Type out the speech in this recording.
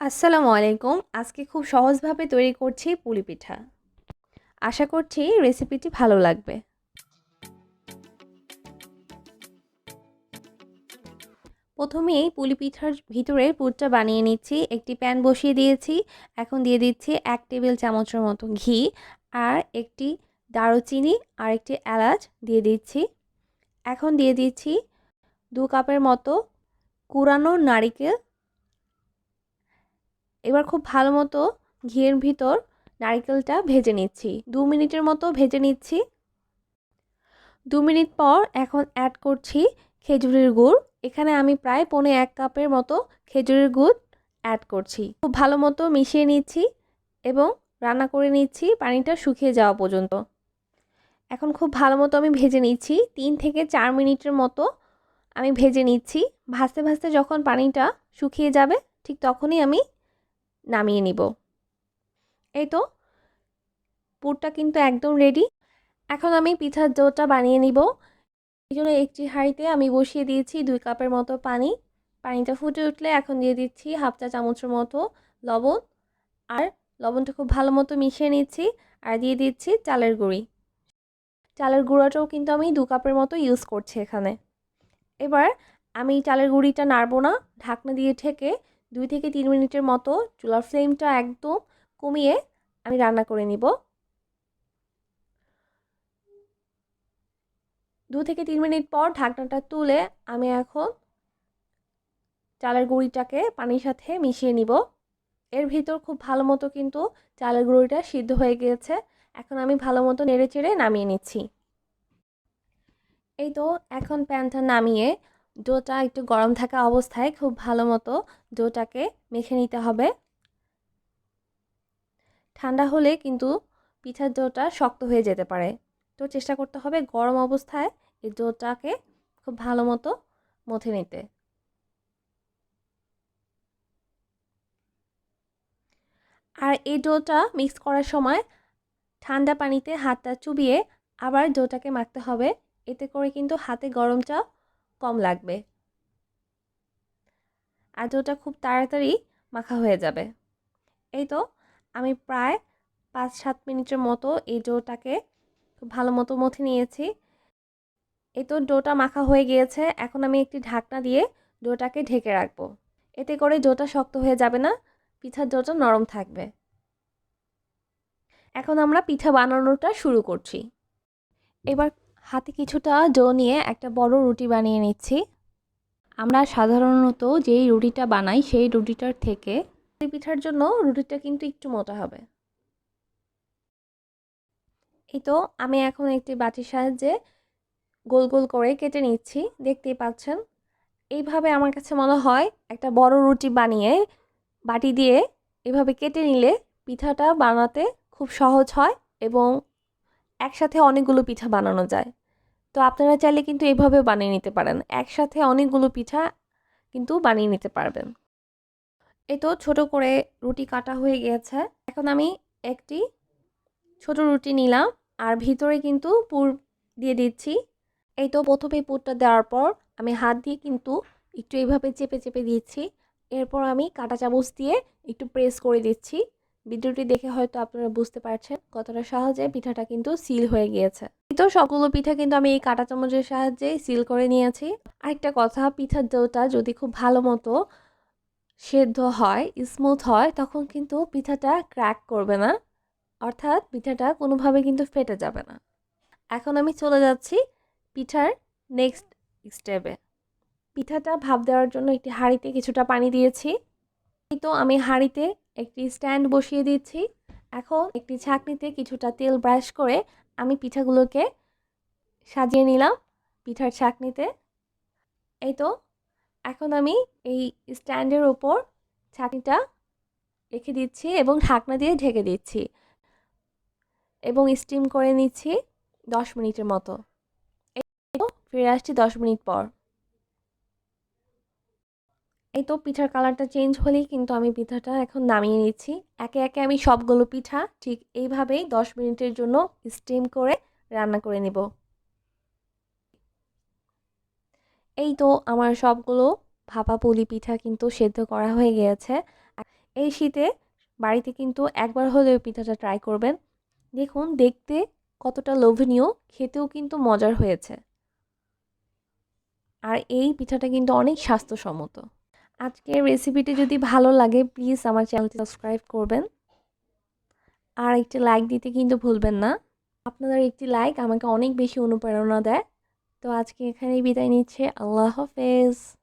আসসালামু আলাইকুম। আজকে খুব সহজভাবে তৈরি করছি পুলি পিঠা। আশা করছি রেসিপিটি ভালো লাগবে। প্রথমেই পুলি পিঠার ভিতরের পুরটা বানিয়ে নিচ্ছি। একটি প্যান বসিয়ে দিয়েছি। এখন দিয়ে দিচ্ছি 1 টেবিল চামচের মতো ঘি আর একটি দারুচিনি আর একটি এলাচ দিয়ে দিচ্ছি। এখন দিয়ে দিচ্ছি 2 কাপের মতো কুড়ানো নারিকেল। এবার খুব ভালো মতো ঘিয়ের ভিতর নারিকেলটা ভেজে নিচ্ছি। 2 মিনিটের মতো ভেজে নিচ্ছি। 2 মিনিট পর এখন অ্যাড করছি খেজুরের গুড়। এখানে আমি প্রায় 1.5 কাপের মতো খেজুরের গুড় অ্যাড করছি। খুব ভালো মতো মিশিয়ে নিচ্ছি এবং রান্না করে নিচ্ছি পানিটা শুকিয়ে যাওয়া পর্যন্ত। এখন খুব ভালো মতো আমি ভেজে নিচ্ছি। 3 থেকে 4 মিনিটের মতো আমি ভেজে নিচ্ছি। ভাজতে ভাজতে যখন পানিটা শুকিয়ে যাবে ঠিক তখনই আমি নামিয়ে নিব। এই তো পুরটা কিন্তু একদম রেডি। এখন আমি পিঠার ডোটা বানিয়ে নিব। এই জন্য একটি হাঁড়িতে আমি বসিয়ে দিয়েছি 2 কাপের মতো পানি। পানিটা ফুটে উঠলে এখন দিয়ে দিচ্ছি হাফ চা চামচের মতো লবণ আর লবণটা খুব ভালো মতো মিশিয়ে নিচ্ছি আর দিয়ে দিচ্ছি চালের গুঁড়ি। চালের গুঁড়াটাও কিন্তু আমি 2 কাপের মতো ইউজ করছি এখানে। এবার আমি চালের গুঁড়িটা নাড়বো না, ঢাকনা দিয়ে ঢেকে 2 থেকে 3 মিনিটের মতো চুলার ফ্লেমটা একদম কমিয়ে আমি রান্না করে নিব। 2 থেকে 3 মিনিট পর ঢাকনাটা তুলে আমি এখন চালের গুঁড়িটাকে পানির সাথে মিশিয়ে নিব। এর ভিতর খুব ভালো মতো কিন্তু চালের গুঁড়িটা সিদ্ধ হয়ে গিয়েছে। এখন আমি ভালো মতো নেড়েচেড়ে নামিয়ে নিচ্ছি। এই তো এখন প্যানটা নামিয়ে ডোটা একটু গরম থাকা অবস্থায় খুব ভালো মতো ডোটাকে মেখে নিতে হবে। ঠান্ডা হলে কিন্তু পিঠার ডোটা শক্ত হয়ে যেতে পারে। তো চেষ্টা করতে হবে গরম অবস্থায় এই ডোটাকে খুব ভালো মতো মথে নিতে। আর এই ডোটা মিক্স করার সময় ঠান্ডা পানিতে হাতটা চুবিয়ে আবার ডোটাকে মাখতে হবে। এতে করে কিন্তু হাতে গরমটা কম লাগবে আর ডোটা খুব তাড়াতাড়ি মাখা হয়ে যাবে। এই তো আমি প্রায় 5-7 মিনিটের মতো এই ডোটাকে খুব ভালো মতো মথে নিয়েছি। এই তো ডোটা মাখা হয়ে গিয়েছে। এখন আমি একটি ঢাকনা দিয়ে ডোটাকে ঢেকে রাখবো। এতে করে ডোটা শক্ত হয়ে যাবে না, পিঠার ডোটা নরম থাকবে। এখন আমরা পিঠা বানানোটা শুরু করছি। এবার হাতে কিছুটা ডো নিয়ে একটা বড় রুটি বানিয়ে নিচ্ছি। আমরা সাধারণত যেই রুটিটা বানাই সেই রুটিটার থেকে পুলি পিঠার জন্য রুটিটা কিন্তু একটু মোটা হবে। এই তো আমি এখন একটি বাটির সাহায্যে গোল গোল করে কেটে নিচ্ছি, দেখতেই পাচ্ছেন। এইভাবে আমার কাছে মনে হয় একটা বড় রুটি বানিয়ে বাটি দিয়ে এভাবে কেটে নিলে পিঠাটা বানাতে খুব সহজ হয় এবং একসাথে অনেকগুলো পিঠা বানানো যায়। তো আপনারা চাইলে কিন্তু এভাবেও বানিয়ে নিতে পারেন। একসাথে অনেকগুলো পিঠা কিন্তু বানিয়ে নিতে পারবেন। এই তো ছোট করে রুটি কাটা হয়ে গিয়েছে। এখন আমি একটি ছোট রুটি নিলাম আর ভিতরে কিন্তু পুর দিয়ে দিচ্ছি। এই তো প্রথমে পুরটা দেওয়ার পর আমি হাত দিয়ে কিন্তু একটু এইভাবে চেপে চেপে দিচ্ছি। এরপর আমি কাঁটা চামচ দিয়ে একটু প্রেস করে দিচ্ছি। ভিডিওটি দেখে হয়তো আপনারা বুঝতে পারছেন কতটা সহজে পিঠাটা কিন্তু সিল হয়ে গিয়েছে। এই তো সবগুলো পিঠা কিন্তু আমি এই কাঁটা চামচের সাহায্যে সিল করে নিয়েছি। আরেকটা কথা, পিঠার ডোটা যদি খুব ভালো মতো সেদ্ধ হয়, স্মুথ হয়, তখন কিন্তু পিঠাটা ক্র্যাক করবে না, অর্থাৎ পিঠাটা কোনোভাবে কিন্তু ফেটে যাবে না। এখন আমি চলে যাচ্ছি পিঠার নেক্সট স্টেপে। পিঠাটা ভাপ দেওয়ার জন্য একটি হাঁড়িতে কিছুটা পানি দিয়েছি। এই তো আমি হাঁড়িতে একটি স্ট্যান্ড বসিয়ে দিচ্ছি। এখন একটি ছাঁকনিতে কিছুটা তেল ব্রাশ করে আমি পিঠাগুলোকে সাজিয়ে নিলাম পিঠার ছাঁকনিতে। এই তো এখন আমি এই স্ট্যান্ডের উপর ছাঁকনিটা রেখে দিচ্ছি এবং ঢাকনা দিয়ে ঢেকে দিচ্ছি এবং স্টিম করে নিচ্ছি 10 মিনিটের মতো। এই তো ফিরে আসছি 10 মিনিট পর। এই তো পিঠার কালারটা চেঞ্জ হলেই কিন্তু আমি পিঠাটা এখন নামিয়ে নিচ্ছি। একে একে আমি সবগুলো পিঠা ঠিক এইভাবেই 10 মিনিটের জন্য স্টিম করে রান্না করে নেব। এই তো আমার সবগুলো ভাপা পুলি পিঠা কিন্তু সেদ্ধ করা হয়ে গিয়েছে। এই শীতে বাড়িতে কিন্তু একবার হলেও পিঠাটা ট্রাই করবেন। দেখুন দেখতে কতটা লোভনীয়, খেতেও কিন্তু মজার হয়েছে। আর এই পিঠাটা কিন্তু অনেক স্বাস্থ্যসম্মত। আজকের রেসিপিটি যদি ভালো লাগে প্লিজ আমার চ্যানেলটি সাবস্ক্রাইব করবেন। আর একটি লাইক দিতে কিন্তু ভুলবেন না। আপনাদের একটি লাইক আমাকে অনেক বেশি অনুপ্রেরণা দেয়। তো আজকে এখানেই বিদায় নিচ্ছি। আল্লাহ হাফেজ।